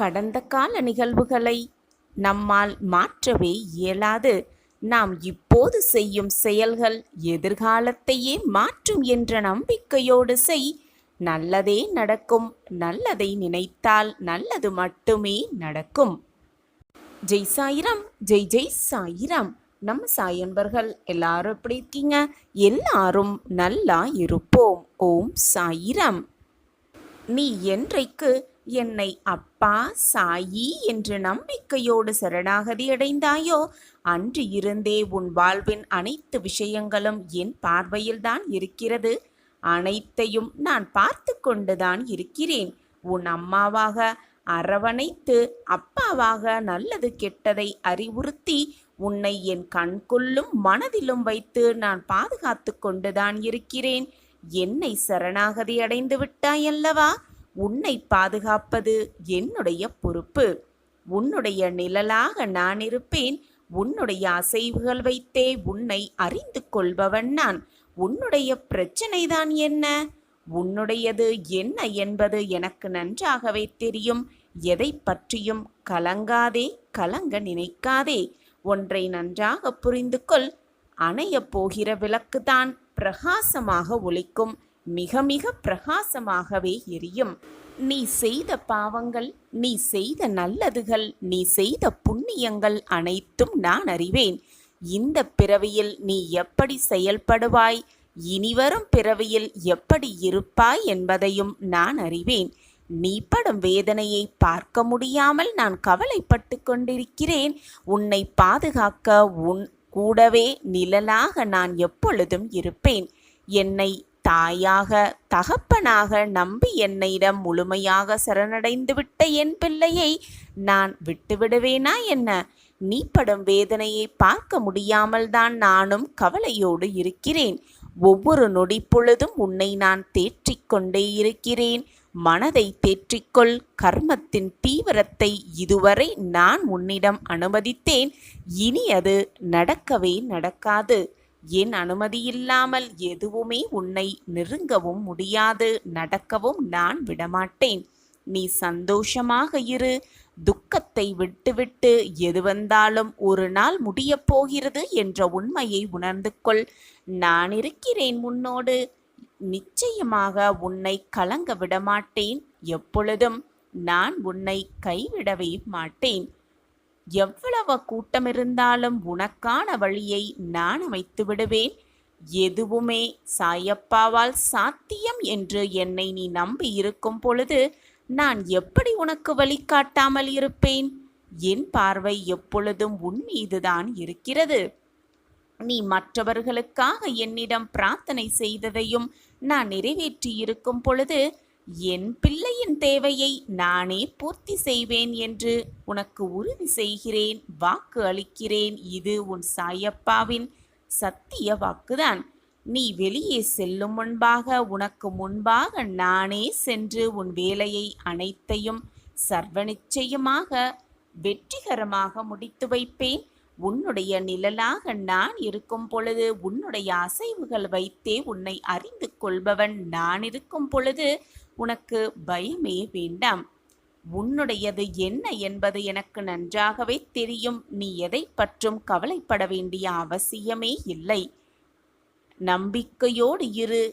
கடந்த கால நிகழ்வுகளை நம்மால் மாற்றவே இயலாது. நாம் இப்போது செய்யும் செயல்கள் எதிர்காலத்தையே மாற்றும் என்ற நம்பிக்கையோடு செய். நல்லதே நடக்கும். நல்லதை நினைத்தால் நல்லது மட்டுமே நடக்கும். ஜெய் சாயிராம். ஜெய் ஜெய் சாயிராம். நம்ம சாயன்பர்கள் எல்லாரும் எப்படி இருக்கீங்க? எல்லாரும் நல்லா இருப்போம். ஓம் சாயிராம். நீ என்றைக்கு என்னை அப்பா சாயி என்ற நம்பிக்கையோடு சரணாகதி அடைந்தாயோ அன்று இருந்தே உன் வாழ்வின் அனைத்து விஷயங்களும் என் பார்வையில்தான் இருக்கிறது. அனைத்தையும் நான் பார்த்து கொண்டுதான் இருக்கிறேன். உன் அம்மாவாக அரவணைத்து அப்பாவாக நல்லது கெட்டதை அறிவுறுத்தி உன்னை என் கண்கொள்ளும் மனதிலும் வைத்து நான் பாதுகாத்து கொண்டுதான் இருக்கிறேன். என்னை சரணாகதி அடைந்து விட்டாயல்லவா? உன்னை பாதுகாப்பது என்னுடைய பொறுப்பு. உன்னுடைய நிழலாக நான் இருப்பேன். உன்னுடைய அசைவுகள் வைத்தே உன்னை அறிந்து கொள்பவன் நான். உன்னுடைய பிரச்சனைதான் என்ன? உன்னுடையது என்ன என்பது எனக்கு நன்றாகவே தெரியும். எதை பற்றியும் கலங்காதே, கலங்க நினைக்காதே. ஒன்றை நன்றாக புரிந்து கொள். அணையப் போகிற விளக்குதான் பிரகாசமாக ஒளிக்கும். மிக மிக பிரகாசமாகவே எரியும். நீ செய்த பாவங்கள், நீ செய்த நல்லதுகள், நீ செய்த புண்ணியங்கள் அனைத்தும் நான் அறிவேன். இந்த பிறவியில் நீ எப்படி செயல்படுவாய், இனிவரும் பிறவியில் எப்படி இருப்பாய் என்பதையும் நான் அறிவேன். நீ படும் வேதனையை பார்க்க முடியாமல் நான் கவலைப்பட்டு கொண்டிருக்கிறேன். உன்னை பாதுகாக்க உன் கூடவே நிழலாக நான் எப்பொழுதும் இருப்பேன். என்னை தாயாக தகப்பனாக நம்பி என்னிடம் முழுமையாக சரணடைந்து விட்ட என் பிள்ளையை நான் விட்டுவிடுவேனா என்ன? நீ படும் வேதனையை பார்க்க முடியாமல் தான் நானும் கவலையோடு இருக்கிறேன். ஒவ்வொரு நொடி பொழுதும் உன்னை நான் தேற்றிக் கொண்டே இருக்கிறேன். மனதை தேற்றிக்கொள். கர்மத்தின் தீவிரத்தை இதுவரை நான் உன்னிடம் அனுமதித்தேன். இனி அது நடக்கவே நடக்காது. என் அனுமதியில்லாமல் எதுவுமே உன்னை நெருங்கவும் முடியாது. நடக்கவும் நான் விடமாட்டேன். நீ சந்தோஷமாக இரு. துக்கத்தை விட்டுவிட்டு எது வந்தாலும் ஒரு நாள் முடியப் போகிறது என்ற உண்மையை உணர்ந்து கொள். நான் இருக்கிறேன் உன்னோடு. நிச்சயமாக உன்னை கலங்க விடமாட்டேன். எப்பொழுதும் நான் உன்னை கைவிடவே மாட்டேன். எவ்வளவு கூட்டம் இருந்தாலும் உனக்கான வழியை நான் அமைத்து விடுவேன். எதுவுமே சாயப்பாவால் சாத்தியம் என்று என்னை நீ நம்பி இருக்கும் பொழுது நான் எப்படி உனக்கு வழிகாட்டாமல் இருப்பேன்? என் பார்வை எப்பொழுதும் உன் மீதுதான் இருக்கிறது. நீ மற்றவர்களுக்காக என்னிடம் பிரார்த்தனை செய்ததையும் நான் நிறைவேற்றி இருக்கும் பொழுது என் பிள்ளையின் தேவையை நானே பூர்த்தி செய்வேன் என்று உனக்கு உறுதி செய்கிறேன், வாக்கு அளிக்கிறேன். இது உன் சாயப்பாவின் சத்திய வாக்குதான். நீ வெளியே செல்லும் முன்பாக உனக்கு முன்பாக நானே சென்று உன் வேலையை அனைத்தையும் சர்வ நிச்சயமாக வெற்றிகரமாக முடித்து வைப்பேன். உன்னுடைய நிழலாக நான் இருக்கும் பொழுது உன்னுடைய அசைவுகள் வைத்தே உன்னை அறிந்து கொள்பவன் நான் இருக்கும் பொழுது உனக்கு பயமே வேண்டாம். உன்னுடையது என்ன என்பது எனக்கு நன்றாகவே தெரியும். நீ எதை பற்றும் கவலைப்பட வேண்டிய அவசியமே இல்லை. நம்பிக்கையோடு இரு,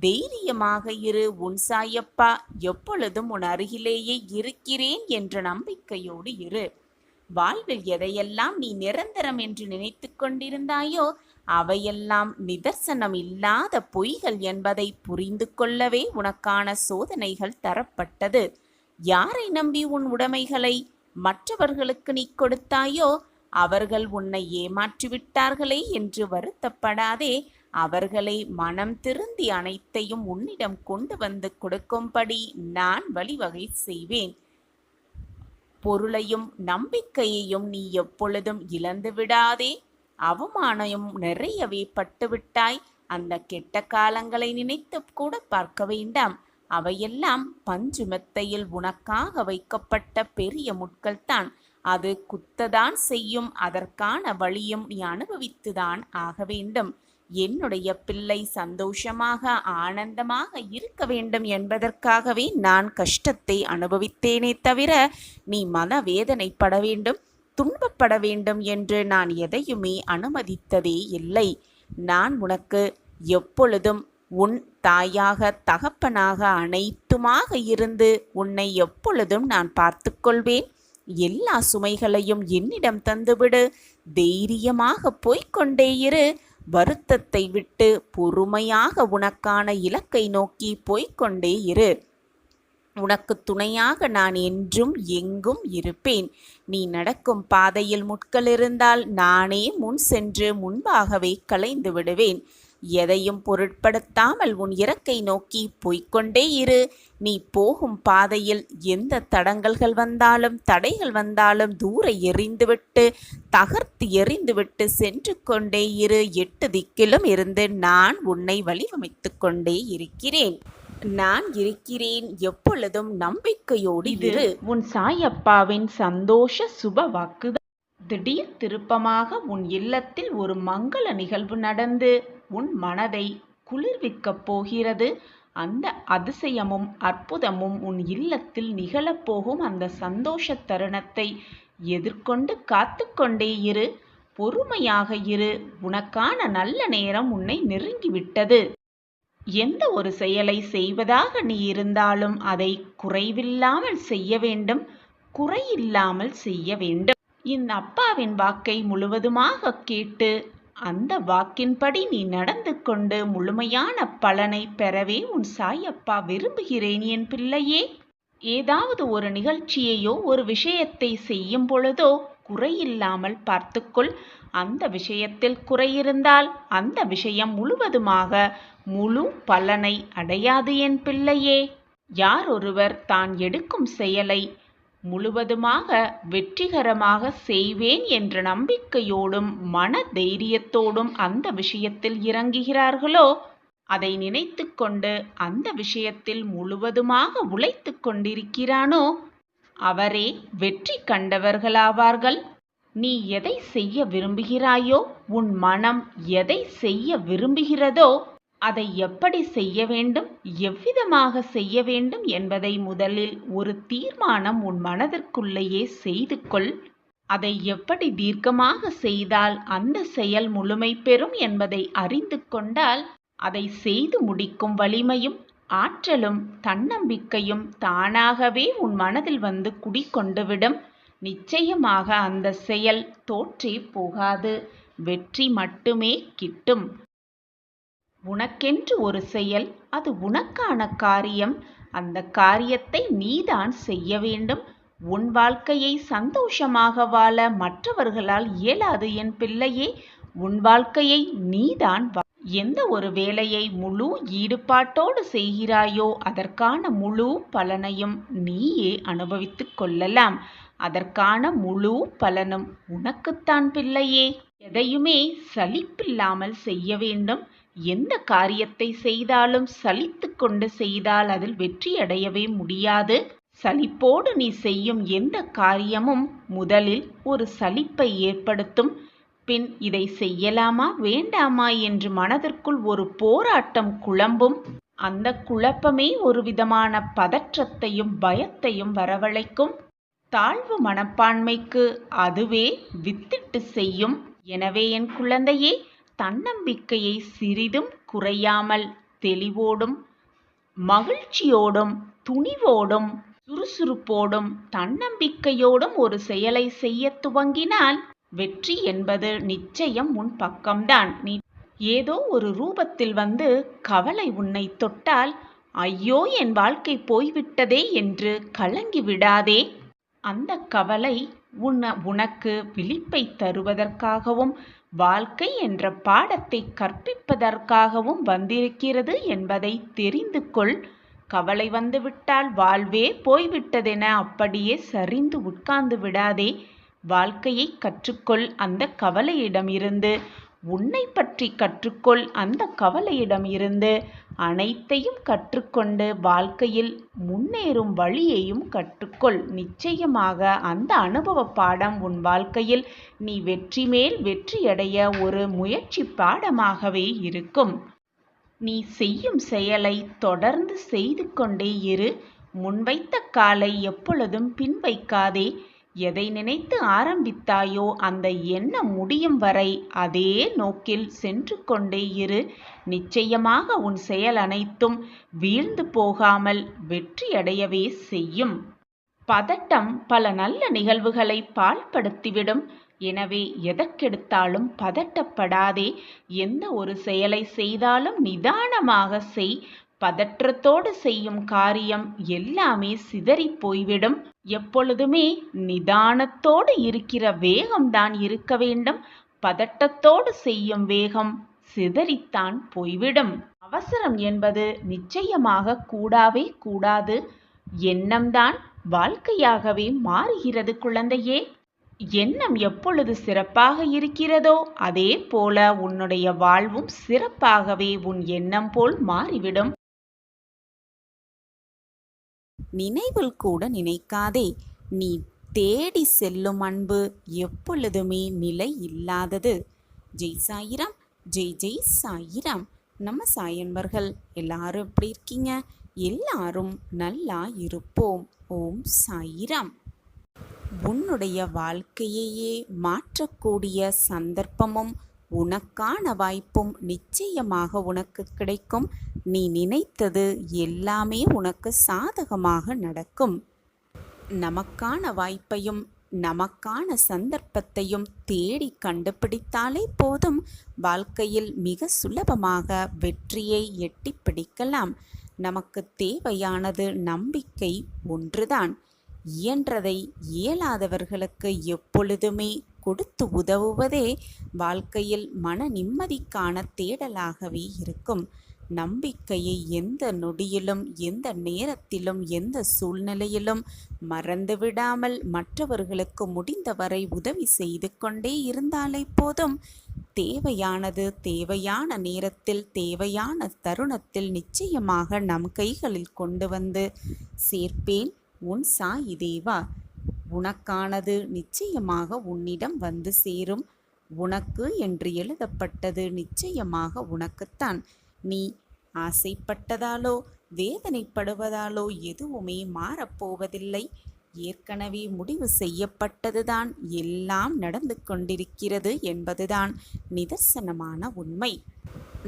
தைரியமாக இரு. உன் சாயப்பா எப்பொழுதும் உன் அருகிலேயே இருக்கிறேன் என்ற நம்பிக்கையோடு இரு. வாழ்வில் எதையெல்லாம் நீ நிரந்தரம் என்று நினைத்து கொண்டிருந்தாயோ அவையெல்லாம் நிதர்சனம் இல்லாத பொய்கள் என்பதை புரிந்து கொள்ளவே உனக்கான சோதனைகள் தரப்பட்டது. யாரை நம்பி உன் உடைமைகளை மற்றவர்களுக்கு நீ கொடுத்தாயோ அவர்கள் உன்னை ஏமாற்றிவிட்டார்களே என்று வருத்தப்படாதே. அவர்களை மனம் திருந்தி அனைத்தையும் உன்னிடம் கொண்டு வந்து கொடுக்கும்படி நான் வழிவகை செய்வேன். பொருளையும் நம்பிக்கையையும் நீ எப்பொழுதும் இழந்து விடாதே. அவமானம் நிறையவே பட்டுவிட்டாய். அந்த கெட்ட காலங்களை நினைத்து கூட பார்க்க வேண்டாம். அவையெல்லாம் பஞ்சு மெத்தையில் உனக்காக வைக்கப்பட்ட பெரிய முட்கள் தான். அது குத்ததான் செய்யும். அதற்கான வழியும் நீ அனுபவித்துதான் ஆக வேண்டும். என்னுடைய பிள்ளை சந்தோஷமாக ஆனந்தமாக இருக்க வேண்டும் என்பதற்காகவே நான் கஷ்டத்தை அனுபவித்தேனே தவிர நீ மனவேதனைப்பட வேண்டும், துன்பப்பட வேண்டும் என்று நான் எதையுமே அனுமதித்ததே இல்லை. நான் உனக்கு எப்பொழுதும் உன் தாயாக தகப்பனாக அனைத்துமாக இருந்து உன்னை எப்பொழுதும் நான் பார்த்து கொள்வேன். எல்லா சுமைகளையும் என்னிடம் தந்துவிடு, தைரியமாக போய்கொண்டே இரு, வருத்தத்தை விட்டு பொறுமையாக உனக்கான இலக்கை நோக்கி போய்கொண்டே இரு. உனக்கு துணையாக நான் என்றும் எங்கும் இருப்பேன். நீ நடக்கும் பாதையில் முட்கள் இருந்தால் நானே முன் சென்று முன்பாகவே களைந்து விடுவேன். எதையும் பொருட்படுத்தாமல் உன் இலக்கை நோக்கி போய்கொண்டே இரு. நீ போகும் பாதையில் எந்த தடங்கல்கள் வந்தாலும் தடைகள் வந்தாலும் தூர எறிந்துவிட்டு தகர்த்து எறிந்துவிட்டு சென்று கொண்டே இரு. 8 திக்கிலும் இருந்து நான் உன்னை வழிவமைத்து கொண்டே இருக்கிறேன். நான் இருக்கிறேன், எப்பொழுதும் நம்பிக்கையோடு இரு. உன் சாயப்பாவின் சந்தோஷ சுப வாக்குதான். திடீர் திருப்பமாக உன் இல்லத்தில் ஒரு மங்கள நிகழ்வு நடந்து உன் மனதை குளிர்விக்கப் போகிறது. அந்த அதிசயமும் அற்புதமும் உன் இல்லத்தில் நிகழப்போகும் அந்த சந்தோஷ தருணத்தை எதிர்கொண்டு காத்து கொண்டே இரு. பொறுமையாக இரு. உனக்கான நல்ல நேரம் உன்னை நெருங்கிவிட்டது. எந்த ஒரு செயலை செய்வதாக நீ இருந்தாலும் அதை குறைவில்லாமல் செய்ய வேண்டும், குறையில்லாமல் செய்ய வேண்டும். இந்த அப்பாவின் வாக்கை முழுவதுமாக கேட்டு அந்த வாக்கின்படி நீ நடந்து கொண்டு முழுமையான பலனை பெறவே உன் சாயப்பா விரும்புகிறேன் என் பிள்ளையே. ஏதாவது ஒரு நிகழ்ச்சியையோ ஒரு விஷயத்தை செய்யும் பொழுதோ குறையில்லாமல் பார்த்துக்கொள். அந்த விஷயத்தில் குறையிருந்தால் அந்த விஷயம் முழுவதுமாக முழு பலனை அடையாது என் பிள்ளையே. யார் ஒருவர் தான் எடுக்கும் செயலை முழுவதுமாக வெற்றிகரமாக செய்வேன் என்ற நம்பிக்கையோடும் மன தைரியத்தோடும் அந்த விஷயத்தில் இறங்குகிறார்களோ, அதை நினைத்து கொண்டு அந்த விஷயத்தில் முழுவதுமாக உழைத்து கொண்டிருக்கிறானோ அவரே வெற்றி கண்டவர்களாவார்கள். நீ எதை செய்ய விரும்புகிறாயோ, உன் மனம் எதை செய்ய விரும்புகிறதோ அதை எப்படி செய்ய வேண்டும், எவ்விதமாக செய்ய வேண்டும் என்பதை முதலில் ஒரு தீர்மானம் உன் மனதிற்குள்ளேயே செய்து கொள். அதை எப்படி தீர்க்கமாக செய்தால் அந்த செயல் முழுமை பெறும் என்பதை அறிந்து கொண்டால் அதை செய்து முடிக்கும் வலிமையும் ஆற்றலும் தன்னம்பிக்கையும் தானாகவே உன் மனதில் வந்து குடிகொண்டுவிடும். நிச்சயமாக அந்த செயல் தோற்றே போகாது, வெற்றி மட்டுமே கிட்டும். உனக்கென்று ஒரு செயல், அது உனக்கான காரியம். அந்த காரியத்தை நீதான் செய்ய வேண்டும். உன் வாழ்க்கையை சந்தோஷமாக வாழ மற்றவர்களால் இயலாது என் பிள்ளையே. உன் வாழ்க்கையை நீதான் எந்த ஒரு வேலையை முழு ஈடுபாட்டோடு செய்கிறாயோ அதற்கான முழு பலனையும் நீயே அனுபவித்துக் கொள்ளலாம். அதற்கான முழு பலனும் உனக்குத்தான் பிள்ளையே. எதையுமே சலிப்பில்லாமல் செய்ய வேண்டும். எந்த காரியத்தை செய்தாலும் சலித்து கொண்டு செய்தால் அதில் வெற்றி அடையவே முடியாது. சலிப்போடு நீ செய்யும் எந்த காரியமும் முதலில் ஒரு சலிப்பை ஏற்படுத்தும். பின் இதை செய்யலாமா வேண்டாமா என்று மனதிற்குள் ஒரு போராட்டம் குழம்பும். அந்த குழப்பமே ஒரு விதமான பதற்றத்தையும் பயத்தையும் வரவழைக்கும். தாழ்வு மனப்பான்மைக்கு அதுவே வித்திட்டு செய்யும். எனவே என் குழந்தையே, தன்னம்பிக்கையை சிறிதும் குறையாமல் தெளிவோடும் மகிழ்ச்சியோடும் துணிவோடும் சுறுசுறுப்போடும் தன்னம்பிக்கையோடும் ஒரு செயலை செய்ய துவங்கினால் வெற்றி என்பது நிச்சயம் உன் பக்கம்தான். நீ ஏதோ ஒரு ரூபத்தில் வந்து கவலை உன்னை தொட்டால், ஐயோ என் வாழ்க்கை போய்விட்டதே என்று கலங்கி விடாதே. அந்த கவலை உனக்கு விழிப்பை தருவதற்காகவும் வாழ்க்கை என்ற பாடத்தை கற்பிப்பதற்காகவும் வந்திருக்கிறது என்பதை தெரிந்து கொள். கவலை வந்துவிட்டால் வாழ்வே போய்விட்டதென அப்படியே சரிந்து உட்கார்ந்து விடாதே. வாழ்க்கையை கற்றுக்கொள். அந்த கவலையிடமிருந்து உன்னை பற்றி கற்றுக்கொள். அந்த கவலையிடம் இருந்து அனைத்தையும் கற்றுக்கொண்டு வாழ்க்கையில் முன்னேறும் வழியையும் கற்றுக்கொள். நிச்சயமாக அந்த அனுபவ பாடம் உன் வாழ்க்கையில் நீ வெற்றி மேல் வெற்றியடைய ஒரு முயற்சி பாடமாகவே இருக்கும். நீ செய்யும் செயலை தொடர்ந்து செய்து கொண்டே இரு. முன்வைத்த காலை எப்பொழுதும் பின்வைக்காதே. எதை நினைத்து ஆரம்பித்தாயோ அந்த எண்ணம் முடியும் வரை அதே நோக்கில் சென்று கொண்டே இரு. நிச்சயமாக உன் செயல் அனைத்தும் வீழ்ந்து போகாமல் வெற்றியடையவே செய்யும். பதட்டம் பல நல்ல நிகழ்வுகளை பாழ்படுத்திவிடும். எனவே எதற்கெடுத்தாலும் பதட்டப்படாதே. எந்த ஒரு செயலை செய்தாலும் நிதானமாக செய். பதற்றத்தோடு செய்யும் காரியம் எல்லாமே சிதறி போய்விடும். எப்பொழுதுமே நிதானத்தோடு இருக்கிற வேகம்தான் இருக்க வேண்டும். பதட்டத்தோடு செய்யும் வேகம் சிதறித்தான் போய்விடும். அவசரம் என்பது நிச்சயமாக கூடவே கூடாது. எண்ணம்தான் வாழ்க்கையாகவே மாறுகிறது குழந்தையே. எண்ணம் எப்பொழுது சிறப்பாக இருக்கிறதோ அதே போல உன்னுடைய வாழ்வும் சிறப்பாகவே உன் எண்ணம் போல் மாறிவிடும். நினைவில் கூட நினைக்காதே. நீ தேடி செல்லும் அன்பு எப்பொழுதுமே நிலை இல்லாதது. ஜெய் சாயிராம். ஜெய் ஜெய் சாயிராம். நம்ம சாயன்பர்கள் எல்லாரும் எப்படி இருக்கீங்க? எல்லாரும் நல்லா இருப்போம். ஓம் சாயிராம். உன்னுடைய வாழ்க்கையையே மாற்றக்கூடிய சந்தர்ப்பமும் உனக்கான வாய்ப்பும் நிச்சயமாக உனக்கு கிடைக்கும். நீ நினைத்தது எல்லாமே உனக்கு சாதகமாக நடக்கும். நமக்கான வாய்ப்பையும் நமக்கான சந்தர்ப்பத்தையும் தேடி கண்டுபிடித்தாலே போதும். வாழ்க்கையில் மிக சுலபமாக வெற்றியை எட்டி பிடிக்கலாம். நமக்கு தேவையானது நம்பிக்கை ஒன்றுதான். இயன்றதை இயலாதவர்களுக்கு எப்பொழுதுமே கொடுத்து உதவுவதே வாழ்க்கையில் மன நிம்மதிக்கான தேடலாகவே இருக்கும். நம்பிக்கையை எந்த நொடியிலும் எந்த நேரத்திலும் எந்த சூழ்நிலையிலும் மறந்துவிடாமல் மற்றவர்களுக்கு முடிந்தவரை உதவி செய்து கொண்டே இருந்தாலே போதும். தேவையானது தேவையான நேரத்தில் தேவையான தருணத்தில் நிச்சயமாக நம் கைகளில் கொண்டு வந்து சேர்ப்பேன் உன் சாயி தேவா. உனக்கானது நிச்சயமாக உன்னிடம் வந்து சேரும். உனக்கு என்று எழுதப்பட்டது நிச்சயமாக உனக்குத்தான். நீ ஆசைப்பட்டதாலோ வேதனைப்படுவதாலோ எதுவுமே மாறப்போவதில்லை. ஏற்கனவே முடிவு செய்யப்பட்டதுதான் எல்லாம் நடந்து கொண்டிருக்கிறது என்பதுதான் நிதர்சனமான உண்மை.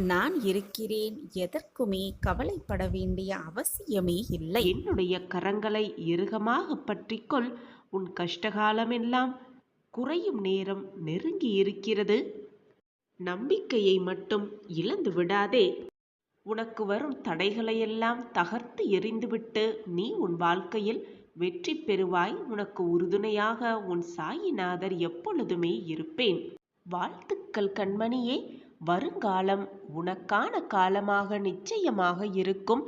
நான் இருக்கிறேன். எதற்குமே கவலைப்பட வேண்டிய அவசியமே இல்லை. என்னுடைய கரங்களை இறுகமாக பற்றிக்கொள். உன் கஷ்டகாலமெல்லாம் குறையும் நேரம் நெருங்கி இருக்கிறது. நம்பிக்கையை மட்டும் இழந்து விடாதே. உனக்கு வரும் தடைகளையெல்லாம் தகர்த்து எறிந்துவிட்டு நீ உன் வாழ்க்கையில் வெற்றி பெறுவாய். உனக்கு உறுதுணையாக உன் சாயிநாதர் எப்பொழுதுமே இருப்பேன். வாழ்த்துக்கள் கண்மணியே. வருங்காலம் உனக்கான காலமாக நிச்சயமாக இருக்கும்.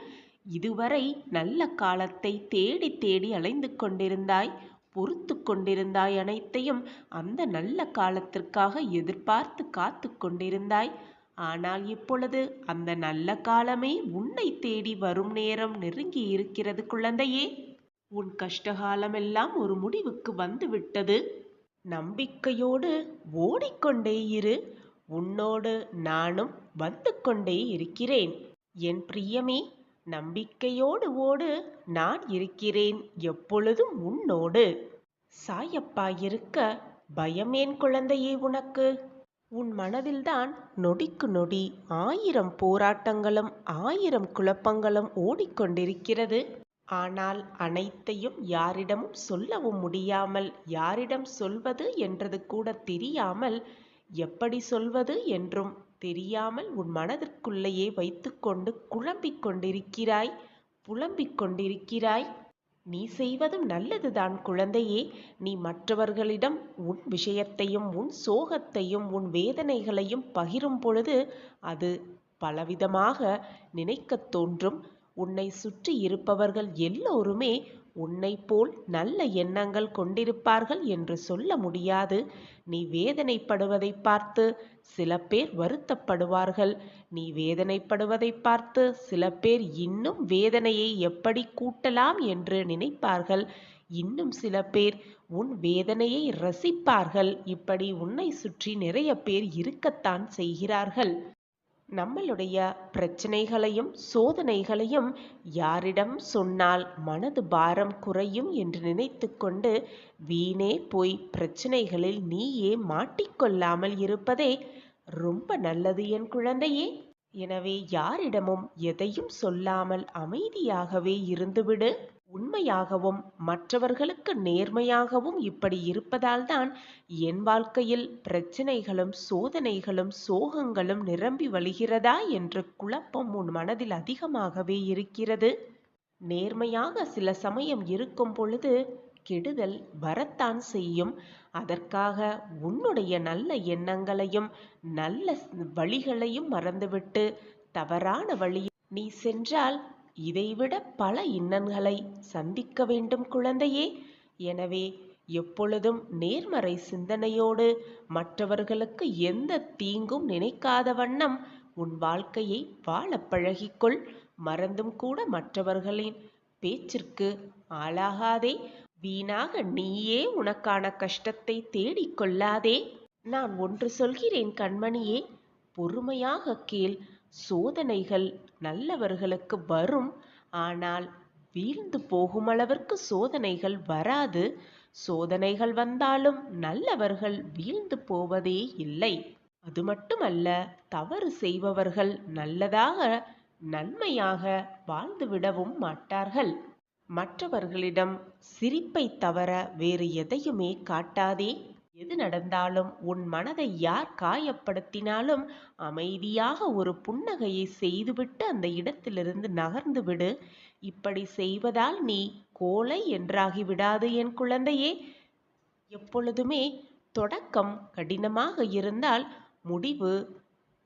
இதுவரை நல்ல காலத்தை தேடி தேடி அலைந்து கொண்டிருந்தாய். பொறுத்து கொண்டிருந்தாய். அனைத்தையும் அந்த நல்ல காலத்திற்காக எதிர்பார்த்து காத்து கொண்டிருந்தாய். ஆனால் இப்பொழுது அந்த நல்ல காலமே உன்னை தேடி வரும் நேரம் நெருங்கி இருக்கிறது குழந்தையே. உன் கஷ்டகாலமெல்லாம் ஒரு முடிவுக்கு வந்துவிட்டது. நம்பிக்கையோடு ஓடிக்கொண்டே இரு. உன்னோடு நானும் வந்து கொண்டே இருக்கிறேன். என் பிரியமே, நம்பிக்கையோடு ஓடு. நான் இருக்கிறேன் எப்பொழுதும் உன்னோடு. சாயப்பா இருக்க பயமேன் குழந்தையே உனக்கு? உன் மனதில்தான் நொடிக்கு நொடி 1000 போராட்டங்களும் 1000 குழப்பங்களும் ஓடிக்கொண்டிருக்கிறது. ஆனால் அனைத்தையும் யாரிடமும் சொல்லவும் முடியாமல், யாரிடம் சொல்வது என்றது கூட தெரியாமல், எப்படி சொல்வது என்றும் தெரியாமல் உன் மனதிற்குள்ளேயே வைத்துக்கொண்டு குழம்பிக் கொண்டிருக்கிறாய், புலம்பிக் கொண்டிருக்கிறாய். நீ செய்வதும் நல்லதுதான் குழந்தையே. நீ மற்றவர்களிடம் உன் விஷயத்தையும் உன் சோகத்தையும் உன் வேதனைகளையும் பகிரும் பொழுது அது பலவிதமாக நினைக்கத் தோன்றும். உன்னை சுற்றி இருப்பவர்கள் எல்லோருமே உன்னைப் போல் நல்ல எண்ணங்கள் கொண்டிருப்பார்கள் என்று சொல்ல முடியாது. நீ வேதனைப்படுவதை பார்த்து சில பேர் வருத்தப்படுவார்கள். நீ வேதனைப்படுவதை பார்த்து சில பேர் இன்னும் வேதனையை எப்படி கூட்டலாம் என்று நினைப்பார்கள். இன்னும் சில பேர் உன் வேதனையை ரசிப்பார்கள். இப்படி உன்னை சுற்றி நிறைய பேர் இருக்கத்தான் செய்கிறார்கள். நம்மளுடைய பிரச்சனைகளையும் சோதனைகளையும் யாரிடம் சொன்னால் மனது பாரம் குறையும் என்று நினைத்து கொண்டு வீணே போய் பிரச்சனைகளில் நீயே மாட்டிக்கொள்ளாமல் இருப்பதே ரொம்ப நல்லது என் குழந்தையே. எனவே யாரிடமும் எதையும் சொல்லாமல் அமைதியாகவே இருந்துவிடு. உண்மையாகவும் மற்றவர்களுக்கு நேர்மையாகவும் இப்படி இருப்பதால்தான் என் வாழ்க்கையில் பிரச்சனைகளும் சோதனைகளும் சோகங்களும் நிரம்பி வழிகிறதா என்ற குழப்பம் உன் மனதில் அதிகமாகவே இருக்கிறது. நேர்மையாக சில சமயம் இருக்கும் பொழுது கெடுதல் வரத்தான் செய்யும். அதற்காக உன்னுடைய நல்ல எண்ணங்களையும் நல்ல வழிகளையும் மறந்துவிட்டு தவறான வழியில் நீ சென்றால் இதைவிட பல இன்னல்களை சந்திக்க வேண்டும் குழந்தையே. எனவே எப்பொழுதும் நேர்மறை சிந்தனையோடு மற்றவர்களுக்கு எந்த தீங்கும் நினைக்காத வண்ணம் உன் வாழ்க்கையை வாழ பழகிக்கொள். மறந்தும் கூட மற்றவர்களின் பேச்சிற்கு ஆளாகாதே. வீணாக நீயே உனக்கான கஷ்டத்தை தேடிக்கொள்ளாதே. நான் ஒன்று சொல்கிறேன் கண்மணியே, பொறுமையாக கேள். சோதனைகள் நல்லவர்களுக்கு வரும், ஆனால் வீழ்ந்து போகும் அளவிற்கு சோதனைகள் வராது. சோதனைகள் வந்தாலும் நல்லவர்கள் வீழ்ந்து போவதே இல்லை. அது மட்டுமல்ல, தவறு செய்பவர்கள் நல்லதாக நன்மையாக வாழ்ந்துவிடவும் மாட்டார்கள். மற்றவர்களிடம் சிரிப்பை தவிர வேறு எதையுமே காட்டாதே. எது நடந்தாலும் உன் மனதை யார் காயப்படுத்தினாலும் அமைதியாக ஒரு புன்னகையை செய்துவிட்டு அந்த இடத்திலிருந்து நகர்ந்து விடு. இப்படி செய்வதால் நீ கோழை என்றாகிவிடாது என் குழந்தையே. எப்பொழுதுமே தொடக்கம் கடினமாக இருந்தால் முடிவு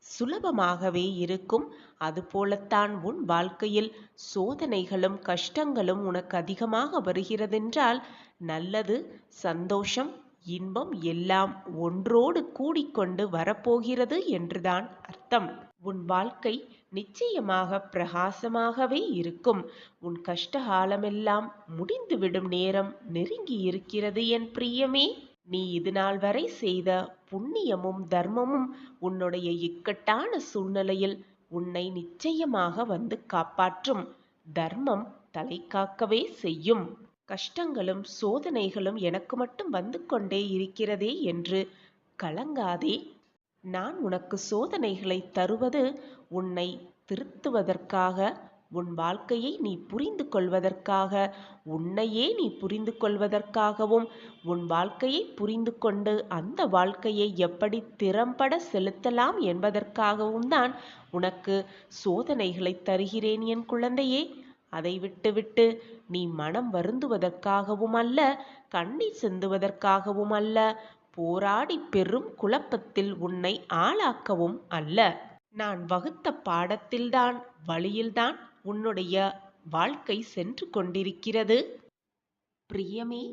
சுலபமாகவே இருக்கும். அதுபோலத்தான் உன் வாழ்க்கையில் சோதனைகளும் கஷ்டங்களும் உனக்கு அதிகமாக வருகிறதென்றால் நல்லது, சந்தோஷம், இன்பம் எல்லாம் ஒன்றோடு கூடிக்கொண்டு வரப்போகிறது என்றுதான் அர்த்தம். உன் வாழ்க்கை நிச்சயமாக பிரகாசமாகவே இருக்கும். உன் கஷ்டகாலமெல்லாம் முடிந்துவிடும் நேரம் நெருங்கி இருக்கிறது என் பிரியமே. நீ இதுநாள் வரை செய்த புண்ணியமும் தர்மமும் உன்னுடைய இக்கட்டான சூழ்நிலையில் உன்னை நிச்சயமாக வந்து காப்பாற்றும். தர்மம் தலை காக்கவே செய்யும். கஷ்டங்களும் சோதனைகளும் எனக்கு மட்டும் வந்து கொண்டே இருக்கிறதே என்று கலங்காதே. நான் உனக்கு சோதனைகளை தருவது உன்னை திருத்துவதற்காக, உன் வாழ்க்கையை நீ புரிந்து கொள்வதற்காக, உன்னையே நீ புரிந்து கொள்வதற்காகவும், உன் வாழ்க்கையை புரிந்து கொண்டு அந்த வாழ்க்கையை எப்படி திறம்பட செலுத்தலாம் என்பதற்காகவும் தான் உனக்கு சோதனைகளை தருகிறேன் என் குழந்தையே. அதை விட்டுவிட்டு நீ மனம் வருந்துவதற்காகவும் அல்ல, கண்ணீர் சிந்துவதற்காகவும் அல்ல, போராடி பெரும் குழப்பத்தில் உன்னை ஆளாக்கவும் அல்ல. நான் வகுத்த பாடத்தில்தான் வழியில்தான் உன்னுடைய வாழ்க்கை சென்று கொண்டிருக்கிறது. பிரியமே,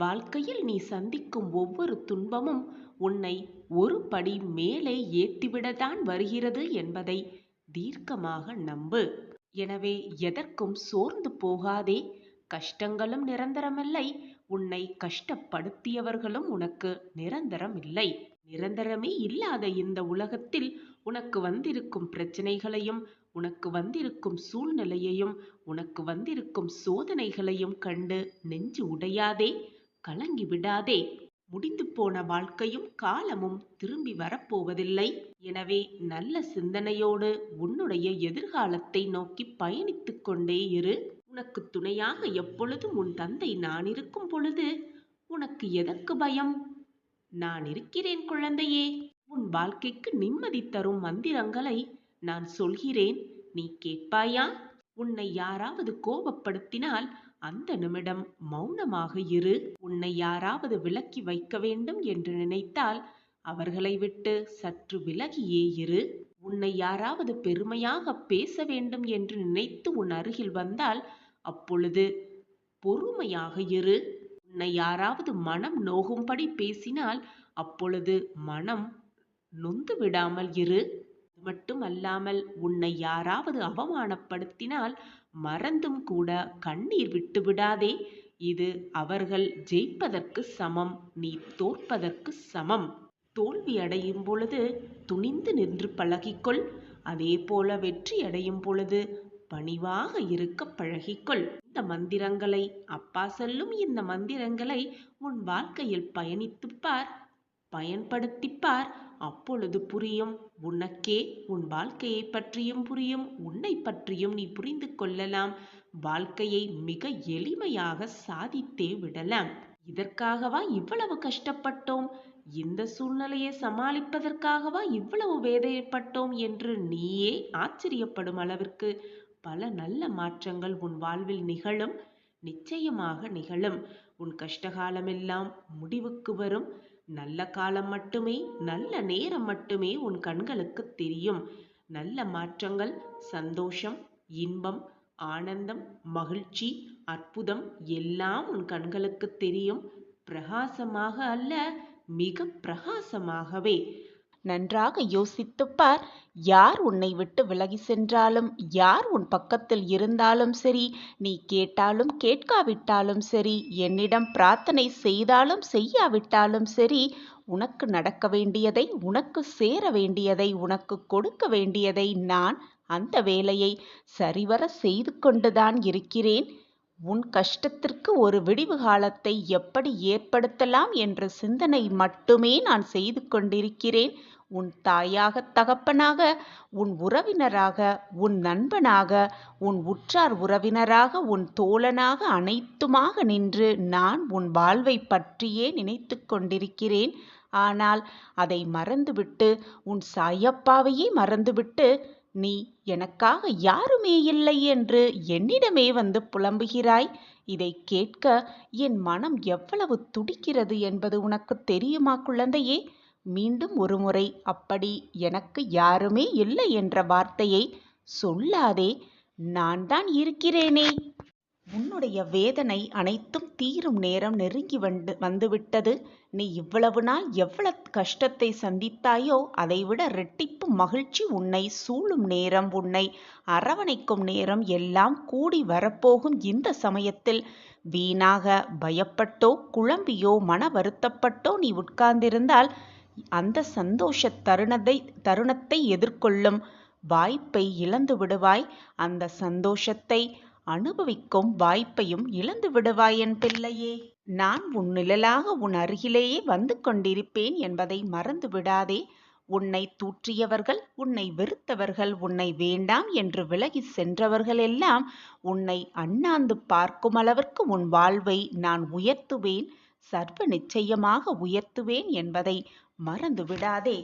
வாழ்க்கையில் நீ சந்திக்கும் ஒவ்வொரு துன்பமும் உன்னை ஒரு படி மேலே ஏற்றிவிடத்தான் வருகிறது என்பதை தீர்க்கமாக நம்பு. எனவே எதற்கும் சோர்ந்து போகாதே. கஷ்டங்களும் நிரந்தரமில்லை, உன்னை கஷ்டப்படுத்தியவர்களும் உனக்கு நிரந்தரம் இல்லை. நிரந்தரமே இல்லாத இந்த உலகத்தில் உனக்கு வந்திருக்கும் பிரச்சனைகளையும் உனக்கு வந்திருக்கும் சூழ்நிலையையும் உனக்கு வந்திருக்கும் சோதனைகளையும் கண்டு நெஞ்சு உடையாதே, கலங்கி விடாதே. முடிந்து போன வாழ்க்கையும் காலமும் திரும்பி வரப்போவதில்லை. எனவே நல்ல சிந்தனையோடு உன்னுடைய எதிர்காலத்தை நோக்கி பயணித்துக் கொண்டே இரு. உனக்கு துணையாக எப்பொழுதும் உன் தந்தை நான் இருக்கும் பொழுது உனக்கு எதற்கு பயம்? நான் இருக்கிறேன் குழந்தையே. உன் வாழ்க்கைக்கு நிம்மதி தரும் மந்திரங்களை நான் சொல்கிறேன், நீ கேட்பாயா? உன்னை யாராவது கோபப்படுத்தினால் அந்த நிமிடம் மௌனமாக இரு. உன்னை யாராவது விலக்கி வைக்க வேண்டும் என்று நினைத்தால் அவர்களை விட்டு சற்று விலகியே இரு. உன்னை யாராவது பெருமையாக பேச வேண்டும் என்று நினைத்து உன் அருகில் வந்தால் அப்பொழுது பொறுமையாக இரு. உன்னை யாராவது மனம் நோகும்படி பேசினால் அப்பொழுது மனம் நொந்து விடாமல் இரு. அது மட்டுமல்லாமல் உன்னை யாராவது அவமானப்படுத்தினால் மறந்தும் கூட கண்ணீர் விட்டு விடாதே. இது அவர்கள் ஜெயிப்பதற்கு சமம், நீ தோற்பதற்கு சமம். தோல்வி அடையும் பொழுது துணிந்து நின்று பழகிக்கொள். அதே போல வெற்றி அடையும் பொழுது பணிவாக இருக்க பழகிக்கொள். இந்த மந்திரங்களை, அப்பா சொல்லும் இந்த மந்திரங்களை உன் வாழ்க்கையில் பயணித்துப்பார், பயன்படுத்திப்பார். அப்பொழுது புரியும், உனக்கே உன் வாழ்க்கையை பற்றியும் புரியும், உன்னை பற்றியும் நீ புரிந்து கொள்ளலாம். வாழ்க்கையை மிக எளிமையாக சாதித்தே விடலாம். இதற்காகவா இவ்வளவு கஷ்டப்பட்டோம், இந்த சூழ்நிலையை சமாளிப்பதற்காகவா இவ்வளவு வேதனைப்பட்டோம் என்று நீயே ஆச்சரியப்படும் அளவிற்கு பல நல்ல மாற்றங்கள் உன் வாழ்வில் நிகழும். நிச்சயமாக நிகழும். உன் கஷ்டகாலமெல்லாம் முடிவுக்கு வரும். நல்ல காலம் மட்டுமே, நல்ல நேரம் மட்டுமே உன் கண்களுக்கு தெரியும். நல்ல மாற்றங்கள், சந்தோஷம், இன்பம், ஆனந்தம், மகிழ்ச்சி, அற்புதம் எல்லாம் உன் கண்களுக்கு தெரியும். பிரகாசமாக அல்ல, மிக பிரகாசமாகவே. நன்றாக யோசித்துப்பார். யார் உன்னை விட்டு விலகி சென்றாலும், யார் உன் பக்கத்தில் இருந்தாலும் சரி, நீ கேட்டாலும் கேட்காவிட்டாலும் சரி, என்னிடம் பிரார்த்தனை செய்தாலும் செய்யாவிட்டாலும் சரி, உனக்கு நடக்க வேண்டியதை, உனக்கு சேர வேண்டியதை, உனக்கு கொடுக்க வேண்டியதை நான் அந்த வேலையை சரிவர செய்து கொண்டுதான் இருக்கிறேன். உன் கஷ்டத்திற்கு ஒரு விடிவு காலத்தை எப்படி ஏற்படுத்தலாம் என்ற சிந்தனை மட்டுமே நான் செய்து கொண்டிருக்கிறேன். உன் தாயாக, தகப்பனாக, உன் உறவினராக, உன் நண்பனாக, உன் உற்றார் உறவினராக, உன் தோழனாக, அனைத்துமாக நின்று நான் உன் வாழ்வை பற்றியே நினைத்து கொண்டிருக்கிறேன். ஆனால் அதை மறந்துவிட்டு, உன் சாயப்பாவையே மறந்துவிட்டு, நீ எனக்காக யாருமே இல்லை என்று என்னிடமே வந்து புலம்புகிறாய். இதை கேட்க என் மனம் எவ்வளவு துடிக்கிறது என்பது உனக்கு தெரியுமா குழந்தையே? மீண்டும் ஒருமுறை அப்படி எனக்கு யாருமே இல்லை என்ற வார்த்தையை சொல்லாதே. நான் தான் இருக்கிறேனே. உன்னுடைய வேதனை அனைத்தும் தீரும் நேரம் நெருங்கி வந்துவிட்டது. நீ இவ்வளவு நாள் எவ்வளவு கஷ்டத்தை சந்தித்தாயோ அதைவிட இரட்டிப்பு மகிழ்ச்சி உன்னை சூழும் நேரம், உன்னை அரவணைக்கும் நேரம் எல்லாம் கூடி வரப்போகும். இந்த சமயத்தில் வீணாக பயப்பட்டோ, குழம்பியோ, மன வருத்தப்பட்டோ நீ உட்கார்ந்திருந்தால் அந்த சந்தோஷ தருணத்தை எதிர்கொள்ளும் வாய்ப்பை இழந்து விடுவாய். அந்த சந்தோஷத்தை அனுபவிக்கும் வாய்ப்பையும் இழந்து விடுவாய் என் பிள்ளையே. நான் உன் நிழலாக உன் அருகிலேயே வந்து கொண்டிருப்பேன் என்பதை மறந்து விடாதே. உன்னை தூற்றியவர்கள், உன்னை வெறுத்தவர்கள், உன்னை வேண்டாம் என்று விலகி சென்றவர்கள் எல்லாம் உன்னை அண்ணாந்து பார்க்கும் அளவிற்கு உன் வாழ்வை நான் உயர்த்துவேன், சர்வ நிச்சயமாக உயர்த்துவேன் என்பதை மறந்து விடாதே.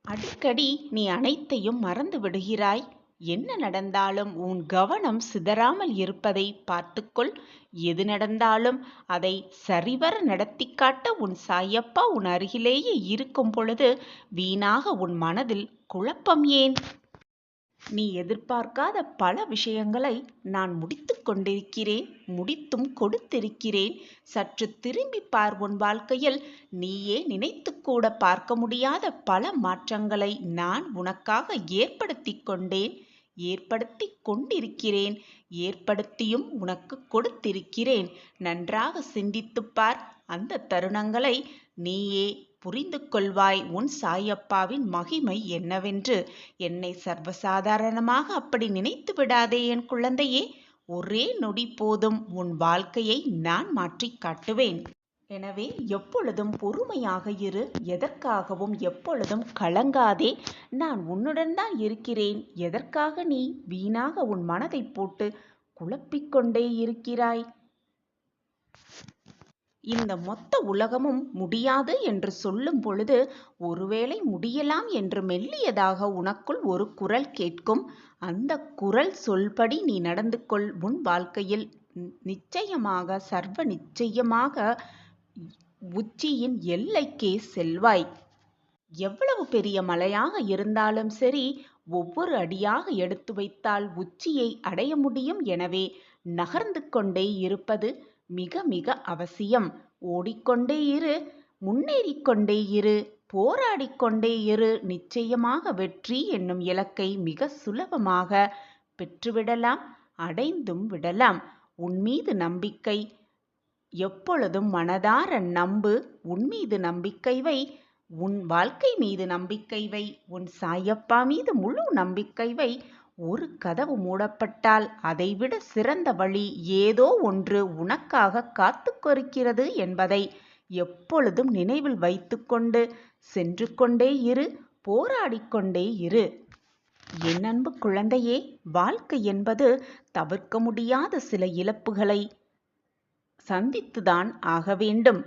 அடிக்கடி நீ அனைத்தையும் மறந்து விடுகிறாய். என்ன நடந்தாலும் உன் கவனம் சிதறாமல் இருப்பதை பார்த்துக்கொள். எது நடந்தாலும் அதை சரிவர நடத்தி காட்ட உன் சாயப்பா உன் அருகிலேயே இருக்கும் பொழுது வீணாக உன் மனதில் குழப்பம் ஏன்? நீ எதிர்பார்க்காத பல விஷயங்களை நான் முடித்து கொண்டிருக்கிறேன், முடித்தும் கொடுத்திருக்கிறேன். சற்று திரும்பி பார். உன் வாழ்க்கையில் நீயே நினைத்து கூட பார்க்க முடியாத பல மாற்றங்களை நான் உனக்காக ஏற்படுத்தி கொண்டேன், ஏற்படுத்தி கொண்டிருக்கிறேன், ஏற்படுத்தியும் உனக்கு கொடுத்திருக்கிறேன். நன்றாக சிந்தித்துப்பார். அந்த தருணங்களை நீயே புரிந்து கொள்வாய். உன் சாயப்பாவின் மகிமை என்னவென்று. என்னை சர்வசாதாரணமாக அப்படி நினைத்து விடாதே என் குழந்தையே. ஒரே நொடி போதும் உன் வாழ்க்கையை நான் மாற்றி காட்டுவேன். எனவே எப்பொழுதும் பொறுமையாக இரு. எதற்காகவும் எப்பொழுதும் கலங்காதே. நான் உன்னுடன் தான் இருக்கிறேன். எதற்காக நீ வீணாக உன் மனதை போட்டு குழப்பிக்கொண்டே இருக்கிறாய்? இந்த மொத்த உலகமும் முடியாது என்று சொல்லும் பொழுது ஒருவேளை முடியலாம் என்று மெல்லியதாக உனக்குள் ஒரு குரல் கேட்கும். அந்த குரல் சொல்படி நீ நடந்து கொள். உன் வாழ்க்கையில் நிச்சயமாக, சர்வ நிச்சயமாக உச்சியின் எல்லைக்கே செல்வாய். எவ்வளவு பெரிய மலையாக இருந்தாலும் சரி, ஒவ்வொரு அடியாக எடுத்து வைத்தால் உச்சியை அடைய முடியும். எனவே நகர்ந்து கொண்டே இருப்பது மிக மிக அவசியம். ஓடிக்கொண்டே இரு, முன்னேறிக்கொண்டே இரு, போராடிக்கொண்டே இரு. நிச்சயமாக வெற்றி என்னும் இலக்கை மிக சுலபமாக பெற்றுவிடலாம், அடைந்தும் விடலாம். உன்மீது நம்பிக்கை எப்பொழுதும் மனதார நம்பு. உன்மீது நம்பிக்கை வை, உன் வாழ்க்கை மீது நம்பிக்கை வை, உன் சாயப்பா மீது முழு நம்பிக்கை வை. ஒரு கதவு மூடப்பட்டால் அதைவிட சிறந்த வழி ஏதோ ஒன்று உனக்காக காத்து கொண்டிருக்கிறது என்பதை எப்பொழுதும் நினைவில் வைத்துக்கொண்டு சென்று கொண்டே இரு, போராடிக்கொண்டே இரு. என் அன்பு குழந்தையே, வாழ்க்கை என்பது தவிர்க்க முடியாத சில இழப்புகளை சந்தித்துதான் ஆக வேண்டும்.